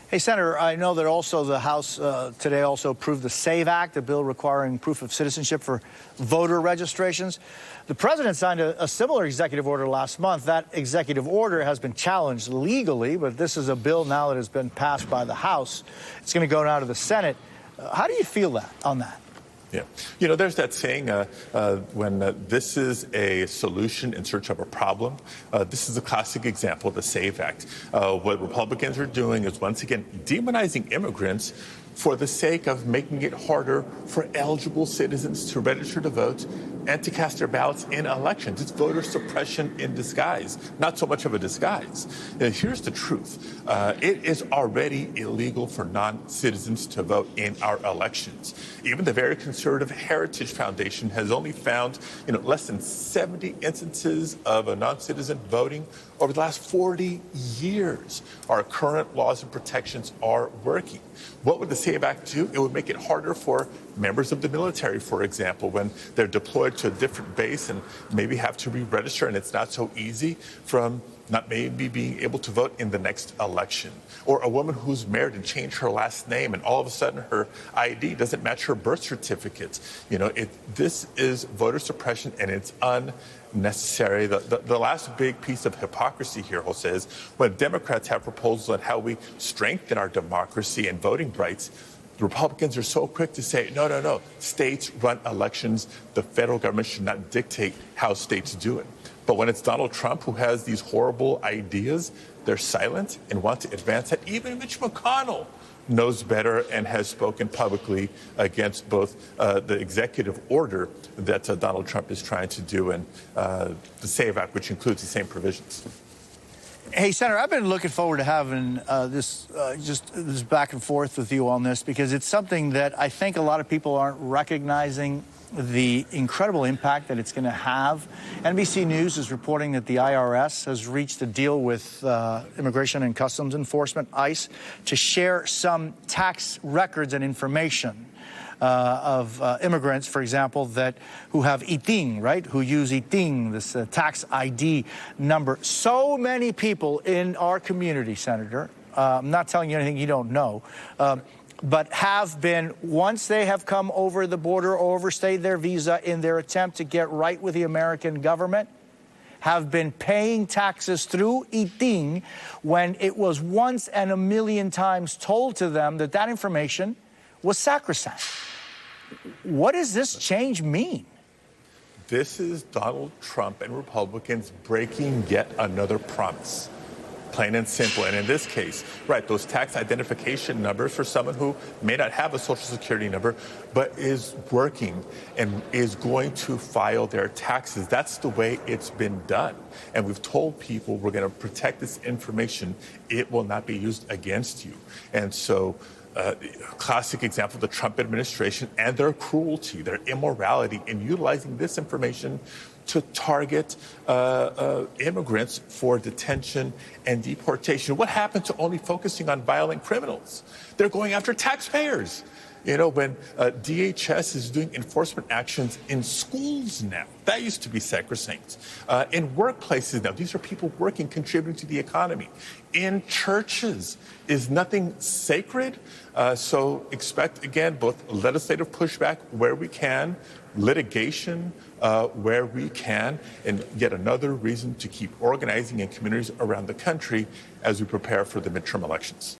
Hey, Senator, I know that also the House today also approved the SAVE Act, a bill requiring proof of citizenship for voter registrations. The president signed a similar executive order last month. That executive order has been challenged legally, but this is a bill now that has been passed by the House. It's going to go now to the Senate. How do you feel on that? Yeah. There's that saying, when this is a solution in search of a problem, this is a classic example of the SAVE Act. What Republicans are doing is, once again, demonizing immigrants for the sake of making it harder for eligible citizens to register to vote and to cast their ballots in elections. It's voter suppression in disguise, not so much of a disguise. Here's the truth. It is already illegal for non-citizens to vote in our elections. Even the very conservative Heritage Foundation has only found, less than 70 instances of a non-citizen voting over the last 40 years. Our current laws and protections are working. What would the SAVE Act do? It would make it harder for members of the military, for example, when they're deployed to a different base and maybe have to re-register, and it's not so easy, from not maybe being able to vote in the next election. Or a woman who's married and changed her last name, and all of a sudden her ID doesn't match her birth certificate. This is voter suppression, and it's unnecessary. The last big piece of hypocrisy here, Jose, is when Democrats have proposals on how we strengthen our democracy and voting rights, the Republicans are so quick to say, no, states run elections. The federal government should not dictate how states do it. But when it's Donald Trump who has these horrible ideas, they're silent and want to advance that. Even Mitch McConnell knows better and has spoken publicly against both the executive order that Donald Trump is trying to do and the SAVE Act, which includes the same provisions. Hey, Senator, I've been looking forward to having this back and forth with you on this, because it's something that I think a lot of people aren't recognizing the incredible impact that it's going to have. NBC News is reporting that the IRS has reached a deal with Immigration and Customs Enforcement, ICE, to share some tax records and information of immigrants, for example, who have ITIN, right? Who use ITIN, this tax ID number. So many people in our community, Senator, I'm not telling you anything you don't know, but have been, once they have come over the border or overstayed their visa in their attempt to get right with the American government, have been paying taxes through ITIN when it was once and a million times told to them that that information was sacrosanct. What does this change mean? This is Donald Trump and Republicans breaking yet another promise. Plain and simple. And in this case, right, those tax identification numbers for someone who may not have a Social Security number, but is working and is going to file their taxes. That's the way it's been done. And we've told people we're going to protect this information. It will not be used against you. And so, classic example of the Trump administration and their cruelty, their immorality in utilizing this information to target immigrants for detention and deportation. What happened to only focusing on violent criminals? They're going after taxpayers. When DHS is doing enforcement actions in schools now, that used to be sacrosanct. In workplaces now, these are people working, contributing to the economy. In churches, is nothing sacred? So expect, again, both legislative pushback where we can, litigation where we can, and yet another reason to keep organizing in communities around the country as we prepare for the midterm elections.